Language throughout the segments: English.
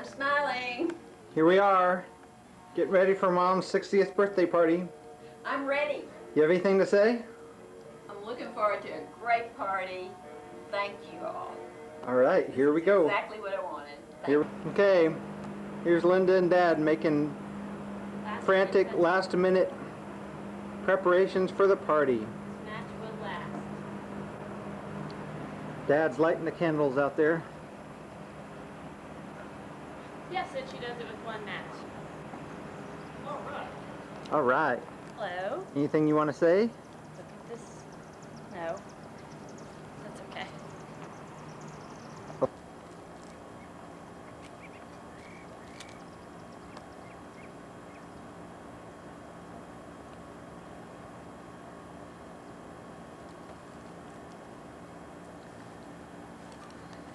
I'm smiling. Here we are, getting ready for Mom's 60th birthday party. I'm ready. You have anything to say? I'm looking forward to a great party. Thank you all. All right, here we go. Exactly what I wanted. Okay, here's Linda and Dad making frantic last-minute preparations for the party. Match will last. Dad's lighting the candles out there. Yes, and she does it with one match. All right. Hello. Anything you want to say? Look at this. No. That's okay.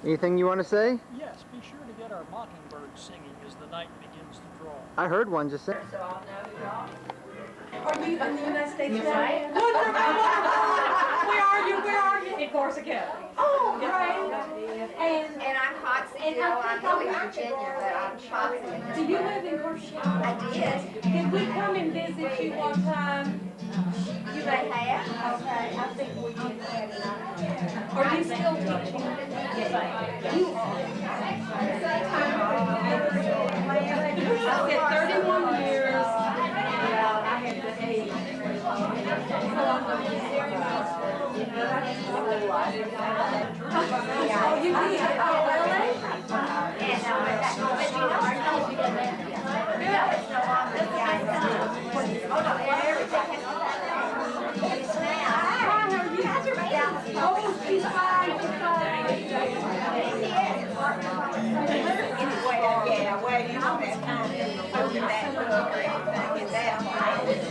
Anything you want to say? Yes, be sure to get our mockingbirds singing as the night begins to draw. I heard one just say. So I'll know who y'all Are you in the United States now? right. Wonderful, wonderful. Where are you? Where are you? In Corsica. Oh, great. And I'm Foxy Jill. I'm really Virginia, but I'm Foxy. do you live in Corsica? I did. Can we come and visit you one time? You may have. Okay, I think we can. Are you still teaching? Yes, I am. You are. I said 31 years. Well, I had to age. Oh, you did? Oh, really? And, but you know, our college did that. It's no longer the ISO. Oh, no, everything is it's now. Hi, how are you? Oh, she's fine. She's fine. Yeah, well, you know, that's kind of over that book or anything at that point.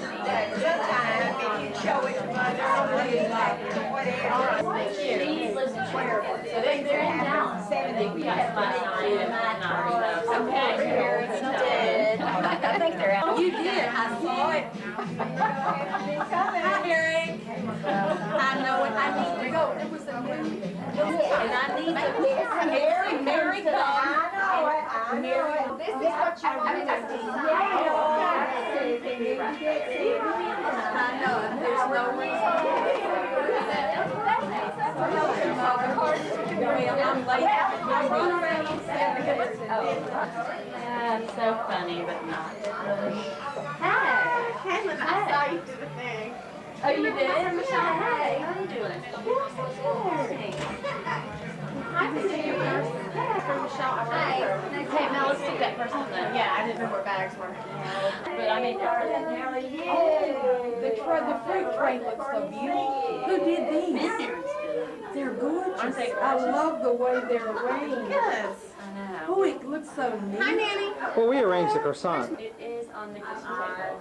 Sometimes if you show it to mother, whatever. She lives in Cherokee, so they're in Dallas. We got did. I think they're out. You did. I saw it. Hi, Eric. I know it. I need to go. It was a new. And I need to. Mary, come. I know it. This is what you want to see. I know it. There's no I'm late. I run around on Saturdays. That's so funny, but not. Hi. Caitlin, I saw you do the thing. Oh, you did? Hey. How are you doing? I can see you first. From Michelle. Hey, Mel, let's take that first one then. Yeah, I didn't know where bags were. But I mean, The fruit tray looks so beautiful. Who did these? They're gorgeous. I love the way they're arranged. Yes. I know. Oh, it looks so neat. Hi, Nanny. Well, we arranged the croissant. It is on the kitchen table.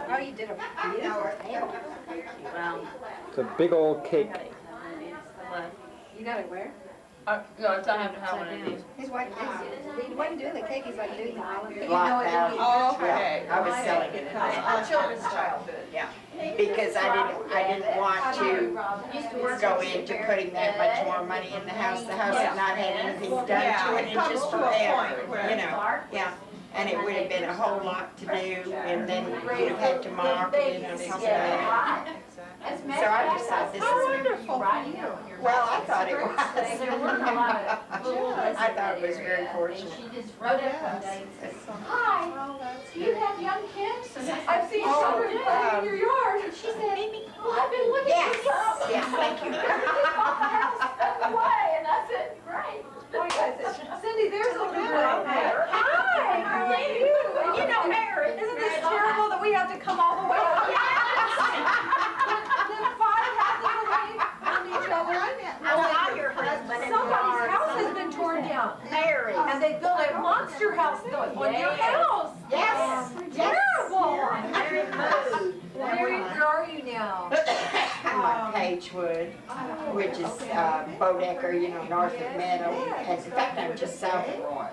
Oh, you did a beautiful thing. Well, It's a big old cake. You got it where? No, I have to have one of these. His wife wasn't doing the cake, he's like doing the olive. Oh, okay. I was selling it in Children's childhood. yeah, because I didn't want to go into putting that much more money in the house. The house had not had anything done to it, and just forever, you know, yeah. And it would have been a whole lot to do, and then we would have had to mop, you know, something like that. So I just thought this is wonderful. Well, I thought it was. I thought it was very fortunate. Hi. Do you have young kids? I've seen children playing in your yard. And she said, well, I've been looking for you. Yes, thank you. Away. And I said, great. Cindy, there's a little girl. Hi, how are you? You know Mary. Isn't this terrible that we have to come all the way up? Live 5 houses away from each other. I saw your husband in the Somebody's yard. house has been torn down. Mary. And they built a monster house on your house. Yes. Terrible. Mary moved. Mary, where are you now? I'm on Pagewood, which is Bodecker, you know, north of Meadow. And in fact, I'm just south of Royal.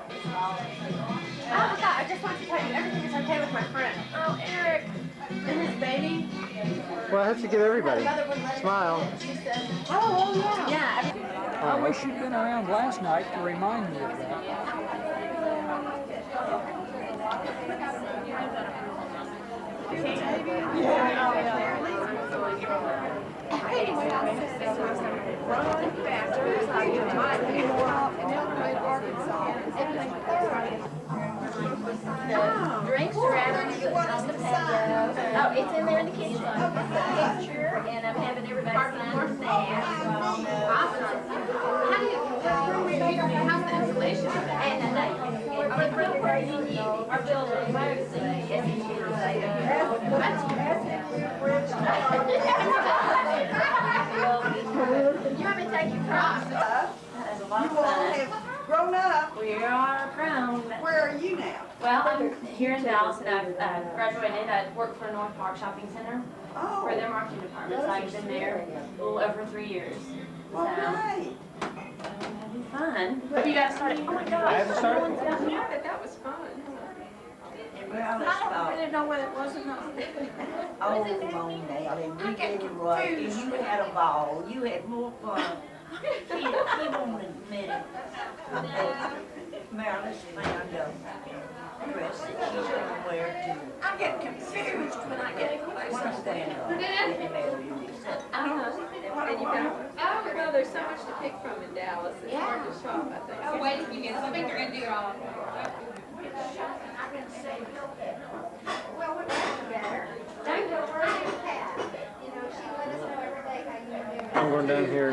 I just want to tell you, everything is okay with my friend. Oh, Eric. And his baby? Well, I have to give everybody. Smile. Oh, yeah. All I wish you'd been around last night to remind me of that. The drinks are out on the patio. Oh, it's in there in the kitchen. It's a picture, and I'm having everybody sign the staff. How's the installation? And our building, yes, it is. You want me to take your cross? That was a lot of You all fun. have grown up. We are grown. Where are you now? Well, I'm here in Dallas, and I've graduated. I work for North Park Shopping Center Oh, for their marketing department. So I've been there a little over 3 years. So okay. having fun. But you got started. Oh my gosh! I haven't started. Someone's got me. That was fun. Well, I didn't know whether it was or not. oh, Nellie, we did it right, and you had a ball, you had more fun. He won't admit it. Marilyn's found a dress that she's gonna wear too. I get confused when I get closer. Stand up. Mary, you sit. Oh, no, there's so much to pick from in Dallas. It's hard to shop, I think. Oh, wait a minute, I think they're gonna do it all. Well, we're better. Don't go worry about that. You know, she let us know every day how you do. I'm going down here.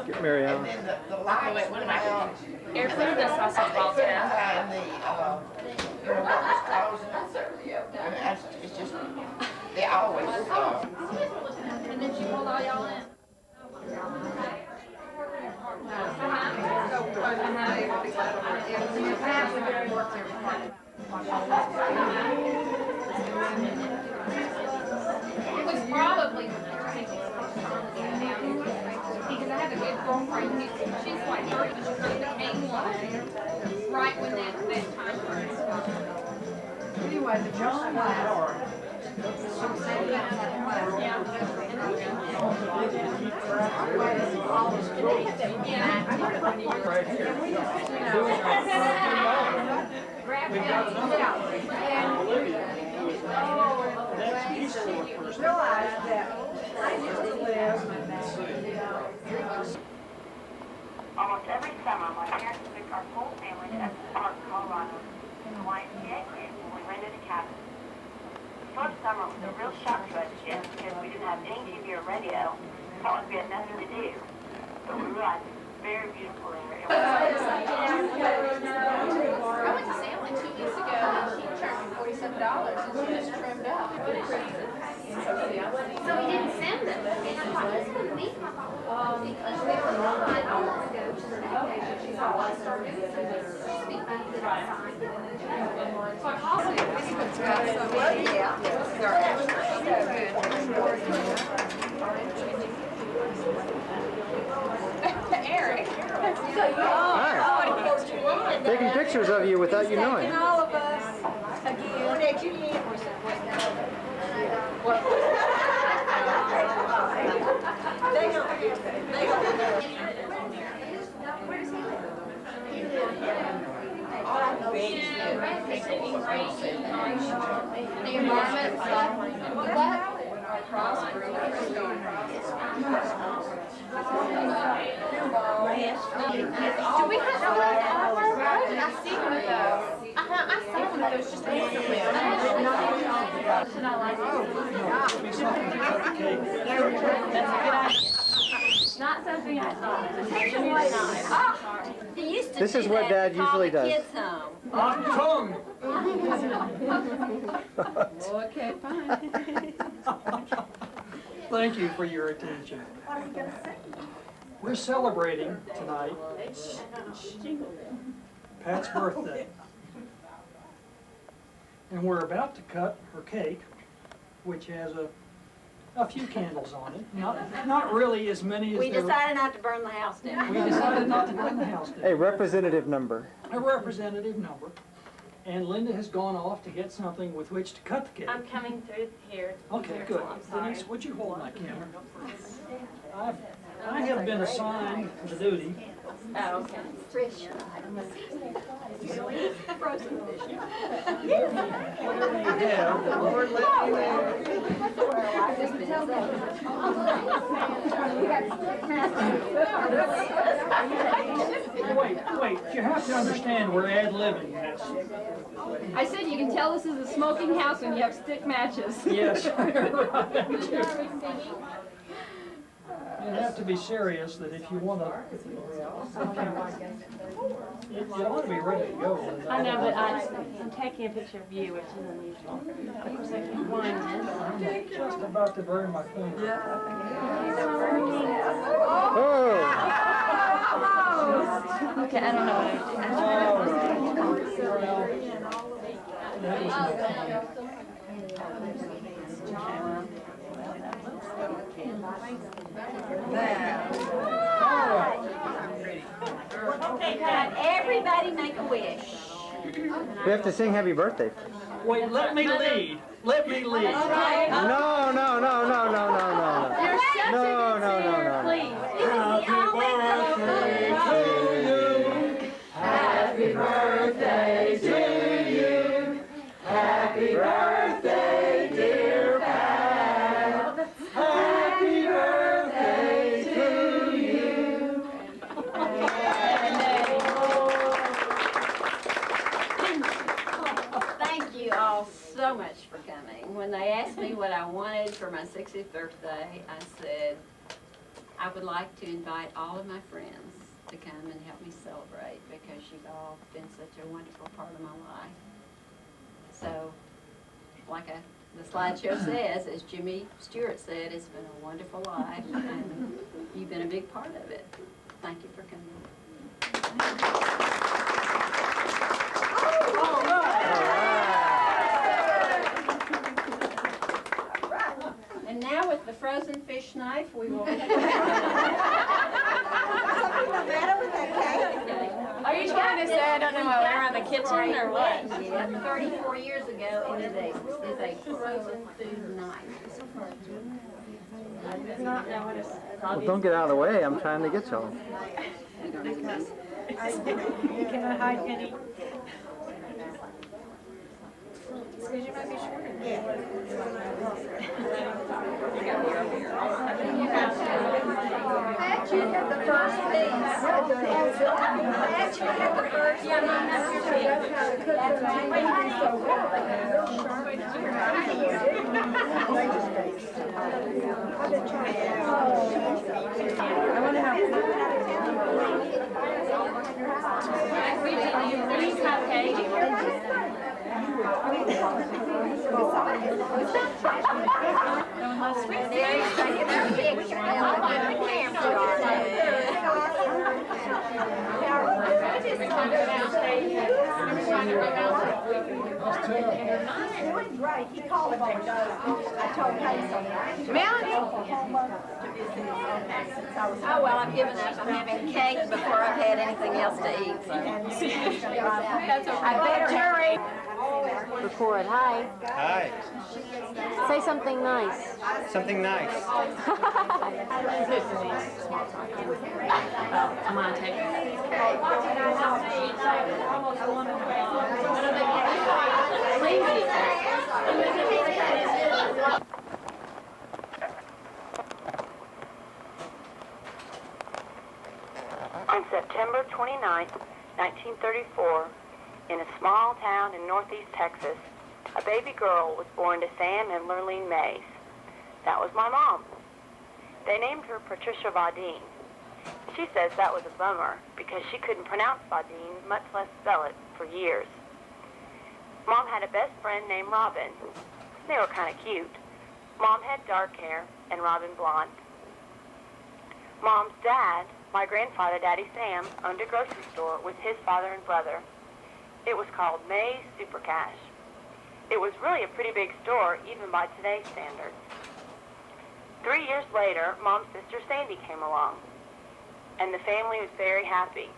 Get Mary out. And then the lights wait, what am I went out. Air clear the sausage balls now. And the, you know, what was closing. It's just, they always, And then she pulled all y'all in. It was probably because I have a good girlfriend who she's like 30, she kind of became one right when that time frame started. Anyway, the John White. Realize that I used to live. Almost every summer, my parents took our whole family to Estes Park, Colorado, in the YMCA group when we rented a cabin. The first summer was a real shock to us kids because we didn't have any TV or radio. Thought like we had nothing to do. But we realized it's very beautiful there. I went to Sam like 2 weeks ago and she charged me $47 and she just trimmed up. So we didn't send them. And I thought, this would be my fault. Because they were gone, I don't want to go to the vacation. She's all I started doing was speak to the outside. So I called it. It's got some to Eric. Hi. Taking pictures of you without you knowing. All of us again. The environment stuff. Do we have to run hour? I see her though. I saw them, but it was just recently. Should I like That's a good idea. Not something I thought. He used to This do is what that Dad to call usually the does. kids home. On tongue. Okay, fine. Thank you for your attention. What are you gonna say? We're celebrating tonight Pat's birthday. And we're about to cut her cake, which has a few candles on it. Not really as many as We there. decided not to burn the house down. We decided not to burn the house down. A representative number. A representative number. And Linda has gone off to get something with which to cut the cake. I'm coming through here. Okay, good. I'm sorry. Denise, would you hold my camera? I have have been assigned the duty Oh, okay. Frozen fish. whatever you have, the Lord let you Wait, you have to understand we're ad-libbing this. I said you can tell this is a smoking house when you have stick matches. Yes. You have to be serious that if you want to, you ought to be ready to go. I know, but I'm taking a picture of you, which is unusual. Of course, I can't wind this. I'm just about to burn my finger. Oh! Okay, I don't know what I That was no fun. Okay, Todd, everybody make a wish. We have to sing happy birthday. Wait, let me lead. Let me lead. No, no, no, no, no, no, no. You're such No, a good no, no, singer, no. please. Happy birthday to you. Happy birthday, dear Pat. Happy birthday to you. Thank you all so much for coming. When they asked me what I wanted for my 60th birthday, I said I would like to invite all of my friends to come and help me celebrate because you've all been such a wonderful part of my life. So, like the slideshow says, as Jimmy Stewart said, it's been a wonderful life and you've been a big part of it. Thank you for coming. And now with the frozen fish knife, we will... Are you trying to say I don't know my way around the kitchen or what? Yeah, 34 years ago, it is a frozen food knife. Well, don't get out of the way. I'm trying to get you. Can I hide Penny? Because you might be shorter. Pat, you have the first piece. Pat, you have the first piece. I wonder how. Please have cake. Right, he called me. I told him. Melanie. Oh, well, I've given up. I'm having cake before I've had anything else to eat. So. I better hurry. Record. Hi. Hi. Say something nice. Something nice. Come on, take it. On September 29, 1934, in a small town in northeast Texas, a baby girl was born to Sam and Lurleen Mays. That was my mom. They named her Patricia Vaudine. She says that was a bummer because she couldn't pronounce Vaudine, much less spell it, for years. Mom had a best friend named Robin. They were kind of cute. Mom had dark hair and Robin blonde. Mom's dad, my grandfather, Daddy Sam, owned a grocery store with his father and brother. It was called May's Super Cash. It was really a pretty big store, even by today's standards. 3 years later, Mom's sister Sandy came along, and the family was very happy.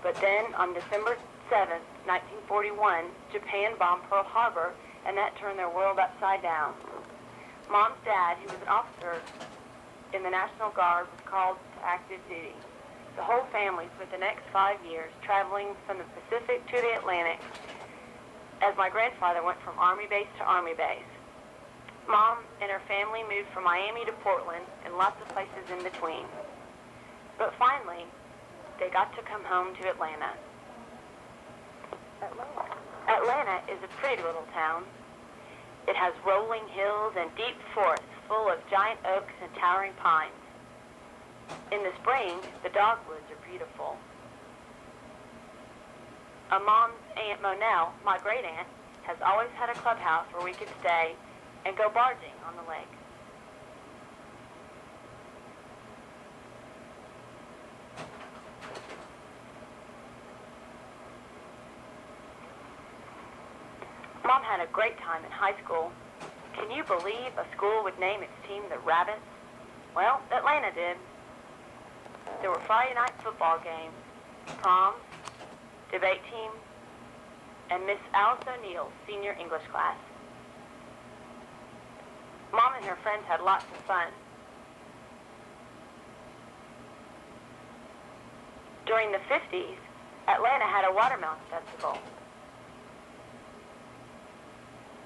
But then, on December 7th, 1941, Japan bombed Pearl Harbor, and that turned their world upside down. Mom's dad, who was an officer in the National Guard was called to active duty. The whole family spent the next 5 years traveling from the Pacific to the Atlantic as my grandfather went from Army base to Army base. Mom and her family moved from Miami to Portland and lots of places in between. But finally, they got to come home to Atlanta. Atlanta is a pretty little town. It has rolling hills and deep forests full of giant oaks and towering pines. In the spring, the dogwoods are beautiful. Mom's Aunt Monell, my great aunt, has always had a clubhouse where we could stay and go barging on the lake. Mom had a great time in high school. Can you believe a school would name its team the Rabbits? Well, Atlanta did. There were Friday night football games, proms, debate team, and Miss Alice O'Neill's senior English class. Mom and her friends had lots of fun. During the 50s, Atlanta had a watermelon festival.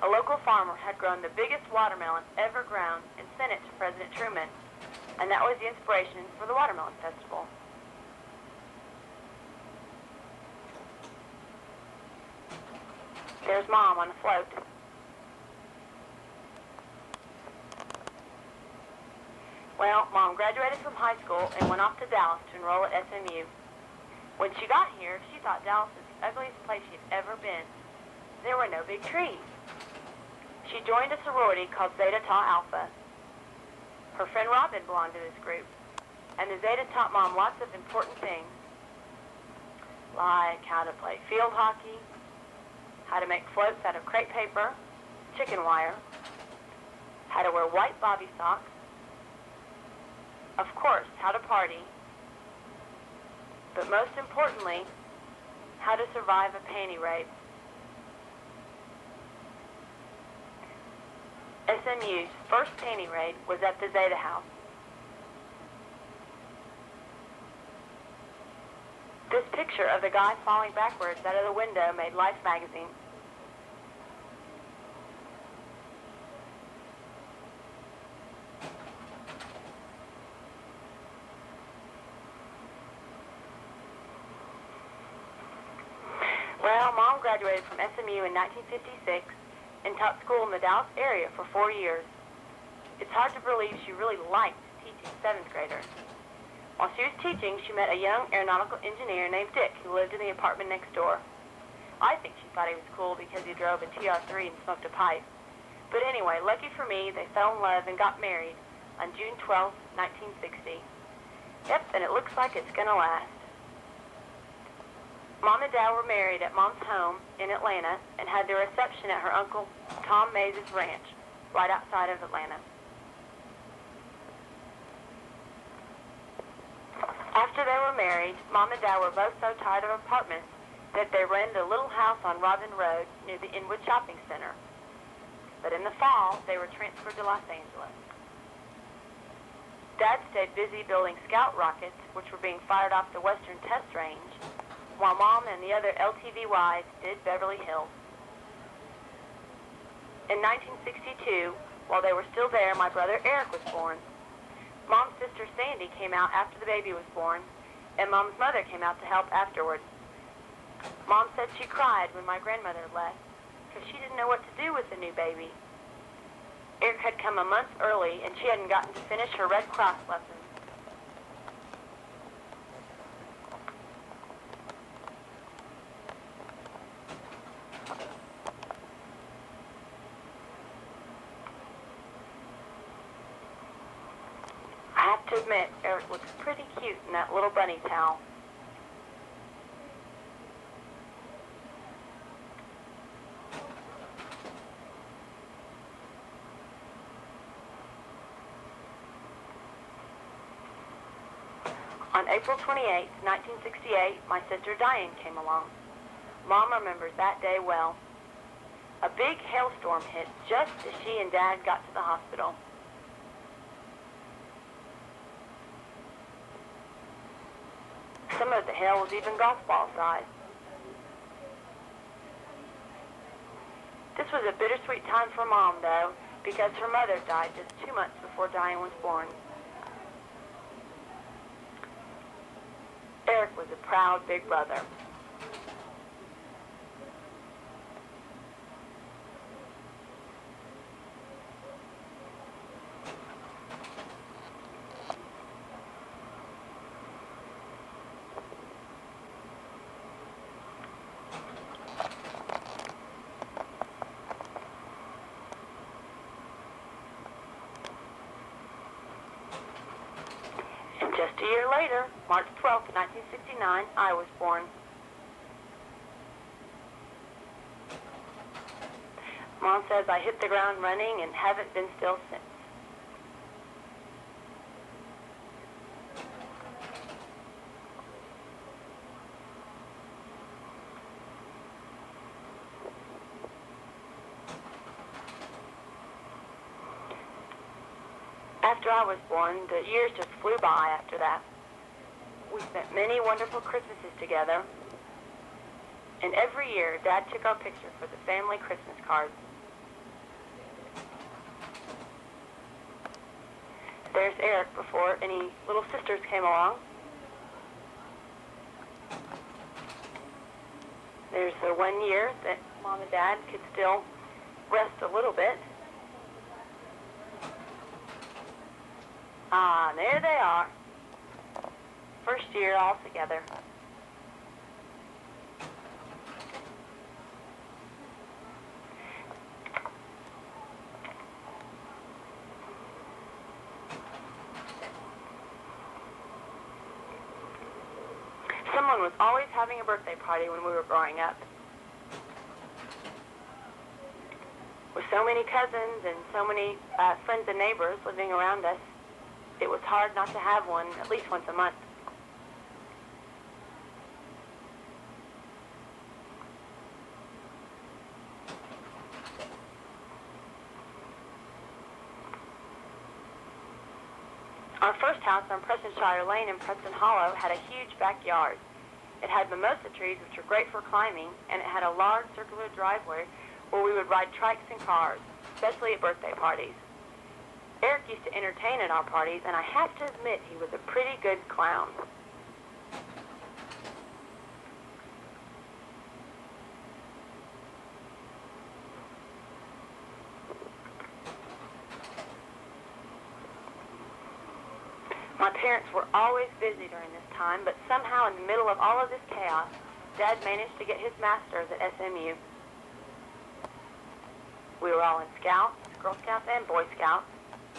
A local farmer had grown the biggest watermelon ever grown and sent it to President Truman, and that was the inspiration for the Watermelon Festival. There's Mom on a float. Well, Mom graduated from high school and went off to Dallas to enroll at SMU. When she got here, she thought Dallas was the ugliest place she'd ever been. There were no big trees. She joined a sorority called Zeta Tau Alpha. Her friend Robin belonged to this group, and the Zeta taught Mom lots of important things, like how to play field hockey, how to make floats out of crepe paper, chicken wire, how to wear white bobby socks, of course, how to party, but most importantly, how to survive a panty raid. SMU's first panty raid was at the Zeta House. This picture of the guy falling backwards out of the window made Life magazine. Well, Mom graduated from SMU in 1956 and taught school in the Dallas area for 4 years. It's hard to believe she really liked teaching 7th graders. While she was teaching, she met a young aeronautical engineer named Dick who lived in the apartment next door. I think she thought he was cool because he drove a TR-3 and smoked a pipe. But anyway, lucky for me, they fell in love and got married on June 12, 1960. Yep, and it looks like it's gonna last. Mom and Dad were married at Mom's home in Atlanta and had their reception at her Uncle Tom Mays' ranch right outside of Atlanta. After they were married, Mom and Dad were both so tired of apartments that they rented a little house on Robin Road near the Inwood Shopping Center. But in the fall, they were transferred to Los Angeles. Dad stayed busy building Scout rockets, which were being fired off the Western Test Range, while Mom and the other LTVYs did Beverly Hills. In 1962, while they were still there, my brother Eric was born. Mom's sister Sandy came out after the baby was born, and Mom's mother came out to help afterward. Mom said she cried when my grandmother left because she didn't know what to do with the new baby. Eric had come a month early, and she hadn't gotten to finish her Red Cross lesson. I have to admit, Eric looks pretty cute in that little bunny towel. On April 28, 1968, my sister Diane came along. Mom remembers that day well. A big hailstorm hit just as she and Dad got to the hospital. Some of the hail was even golf ball size. This was a bittersweet time for Mom, though, because her mother died just 2 months before Diane was born. Eric was a proud big brother. And just a year later, March 12th, 1969, I was born. Mom says I hit the ground running and haven't been still since. After I was born, the years just flew by after that. We spent many wonderful Christmases together, and every year Dad took our picture for the family Christmas card. There's Eric before any little sisters came along. There's the 1 year that Mom and Dad could still rest a little bit. Ah, there they are. First year all together. Someone was always having a birthday party when we were growing up. With so many cousins and so many friends and neighbors living around us, it was hard not to have one at least once a month. Our first house on Prestonshire Lane in Preston Hollow had a huge backyard. It had mimosa trees, which were great for climbing, and it had a large circular driveway where we would ride trikes and cars, especially at birthday parties. Eric used to entertain at our parties, and I have to admit he was a pretty good clown. My parents were always busy during this time, but somehow in the middle of all of this chaos, Dad managed to get his master's at SMU. We were all in Scouts, Girl Scouts, and Boy Scouts,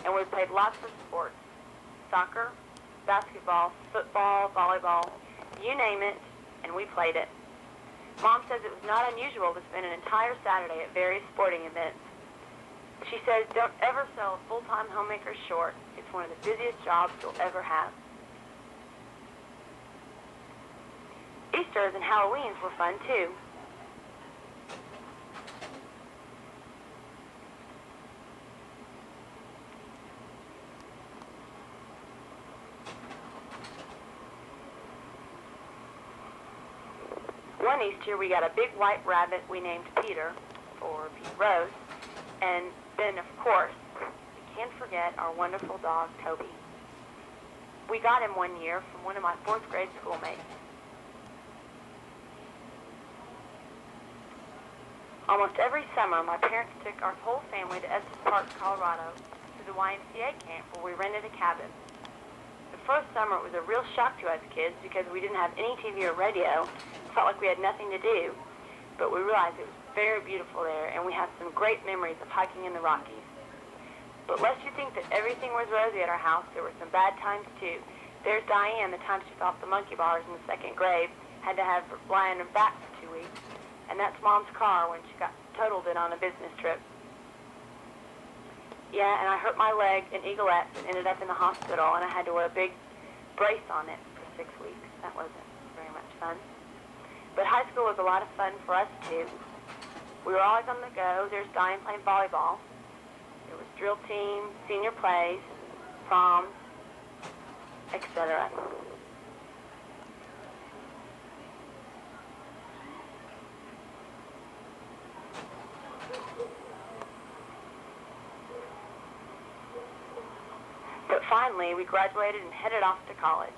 and we played lots of sports. Soccer, basketball, football, volleyball, you name it, and we played it. Mom says it was not unusual to spend an entire Saturday at various sporting events. She says, don't ever sell a full-time homemaker short. It's one of the busiest jobs you'll ever have. Easters and Halloweens were fun, too. One Easter, we got a big white rabbit we named Peter, or Pete Rose, and then, of course, we can't forget our wonderful dog, Toby. We got him 1 year from one of my 4th grade schoolmates. Almost every summer, my parents took our whole family to Estes Park, Colorado, to the YMCA camp where we rented a cabin. The first summer, it was a real shock to us kids because we didn't have any TV or radio. It felt like we had nothing to do. But we realized it was very beautiful there, and we have some great memories of hiking in the Rockies. But lest you think that everything was rosy at our house, there were some bad times too. There's Diane, the time she fell off the monkey bars in the 2nd grade, had to have her lie on her back for 2 weeks. And that's Mom's car when she got totaled it on a business trip. Yeah, and I hurt my leg in eaglettes and ended up in the hospital, and I had to wear a big brace on it for 6 weeks. That wasn't very much fun. But high school was a lot of fun for us, too. We were always on the go. There's Diane playing volleyball. There was drill team, senior plays, proms, etc. finally, we graduated and headed off to college.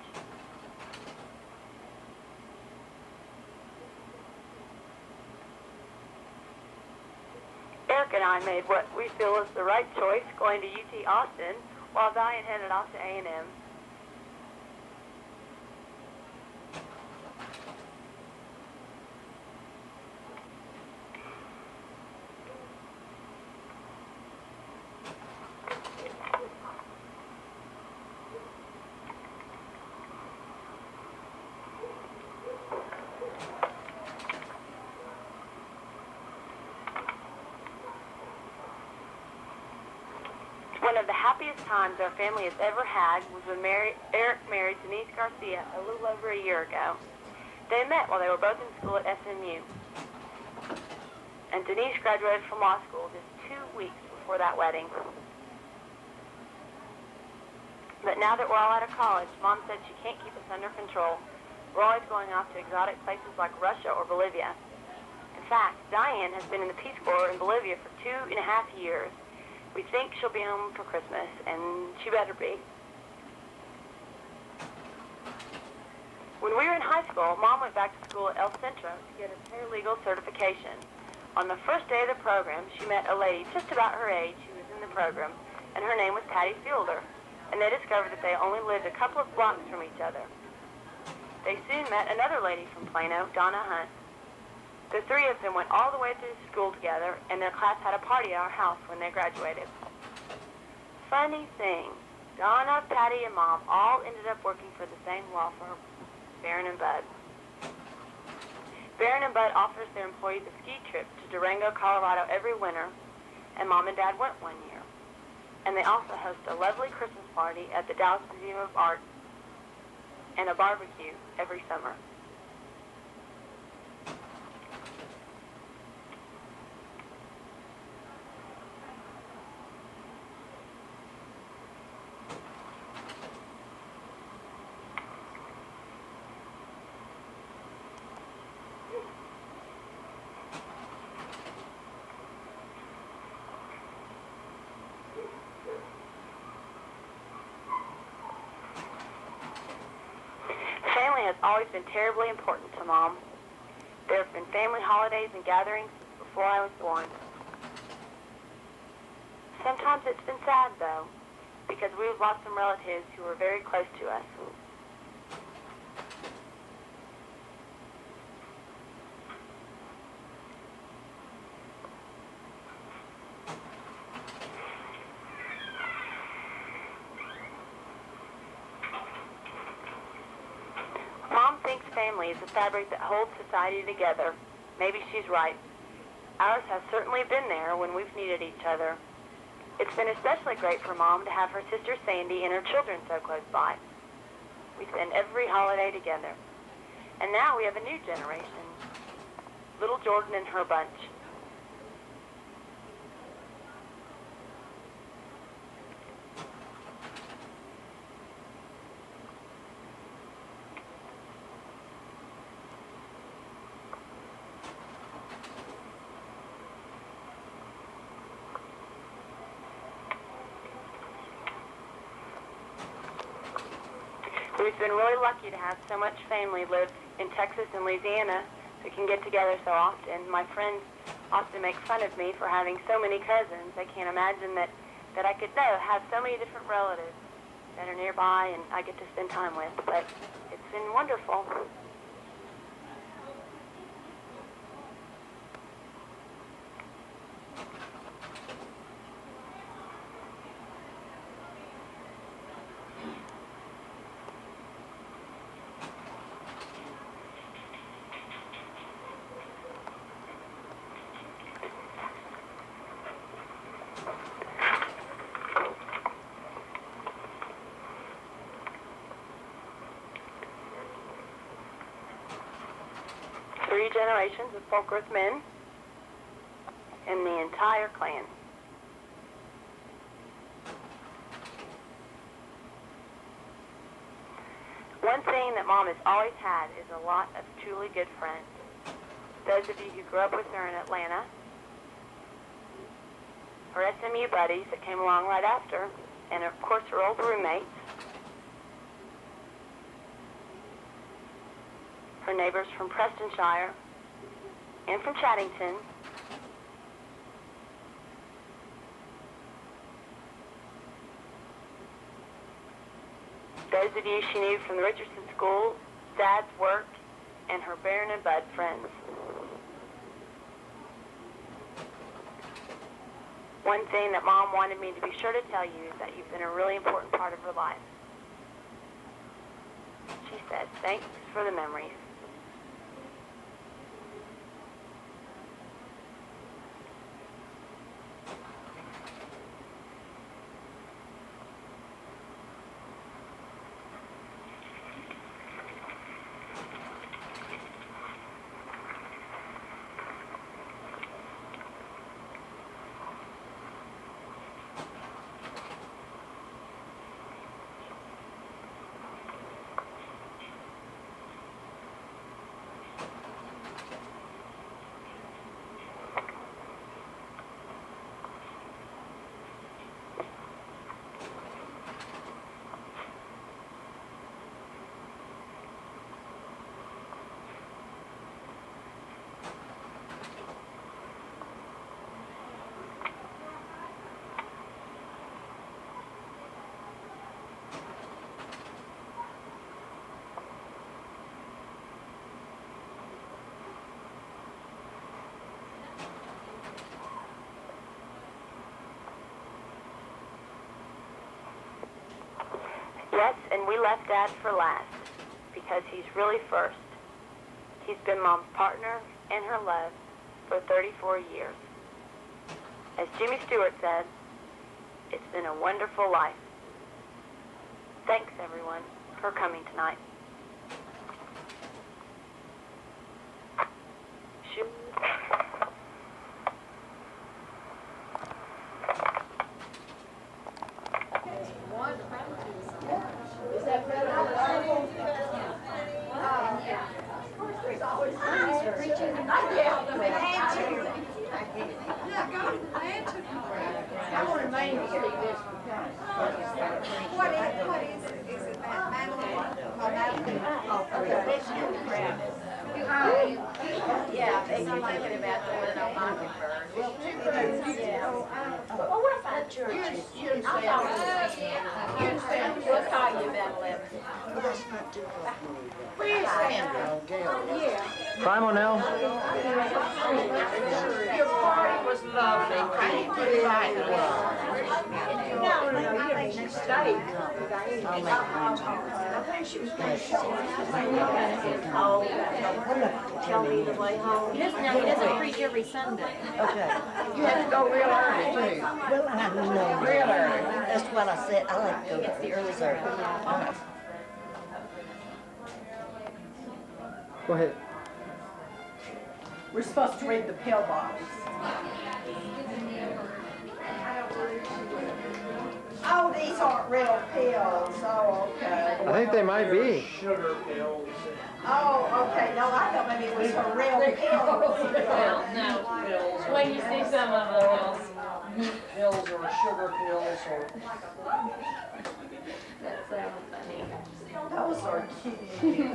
Eric and I made what we feel is the right choice, going to UT Austin, while Diane headed off to A&M. One of the happiest times our family has ever had was when Eric married Denise Garcia a little over a year ago. They met while they were both in school at SMU. And Denise graduated from law school just 2 weeks before that wedding. But now that we're all out of college, Mom said she can't keep us under control. We're always going off to exotic places like Russia or Bolivia. In fact, Diane has been in the Peace Corps in Bolivia for 2.5 years. We think she'll be home for Christmas, and she better be. When we were in high school, Mom went back to school at El Centro to get a paralegal certification. On the first day of the program, she met a lady just about her age who was in the program, and her name was Patty Fielder, and they discovered that they only lived a couple of blocks from each other. They soon met another lady from Plano, Donna Hunt. The three of them went all the way through school together, and their class had a party at our house when they graduated. Funny thing, Donna, Patty, and Mom all ended up working for the same law firm, Barron & Budd. Barron & Budd offers their employees a ski trip to Durango, Colorado every winter, and Mom and Dad went one year. And they also host a lovely Christmas party at the Dallas Museum of Art and a barbecue every summer. Family has always been terribly important to Mom. There have been family holidays and gatherings since before I was born. Sometimes it's been sad, though, because we've lost some relatives who were very close to us. Mom thinks family is the fabric that holds society together. Maybe she's right. Ours has certainly been there when we've needed each other. It's been especially great for Mom to have her sister Sandy and her children so close by. We spend every holiday together. And now we have a new generation. Little Jordan and her bunch. We've been really lucky to have so much family live in Texas and Louisiana who can get together so often. My friends often make fun of me for having so many cousins. They can't imagine that I could have so many different relatives that are nearby and I get to spend time with. But it's been wonderful. Three generations of Folkerth men and the entire clan. One thing that Mom has always had is a lot of truly good friends. Those of you who grew up with her in Atlanta, her SMU buddies that came along right after, and of course her old roommates, her neighbors from Prestonshire and from Chaddington, those of you she knew from the Richardson School, Dad's work, and her Baron and Bud friends. One thing that Mom wanted me to be sure to tell you is that you've been a really important part of her life. She said, thanks for the memories. Yes, and we left Dad for last, because he's really first. He's been Mom's partner and her love for 34 years. As Jimmy Stewart said, it's been a wonderful life. Thanks, everyone, for coming tonight. Shoot. What is it? Is it that Madeline? Yeah, if you're thinking about the one on Mockingbird. Well, what if I churches? I'll call you. We'll call you about 11. Where's Sandra? Bye, Monell. Your party was lovely. I didn't put it right. No, you didn't stay. I think she was going to show tell me the way home. He doesn't preach every Sunday. Okay. You had to go real early, too. Well, I know. Real early. That's what I said. I like to go the early service. Go ahead. We're supposed to read the pillbox. Oh, these aren't real pills. Oh, okay. I think they might be. Sugar pills. Oh, okay. No, I thought maybe it was for real pills. Well, no. Pills or, When you see some of the pills. pills or sugar pills or. That sounds funny. Those are cute.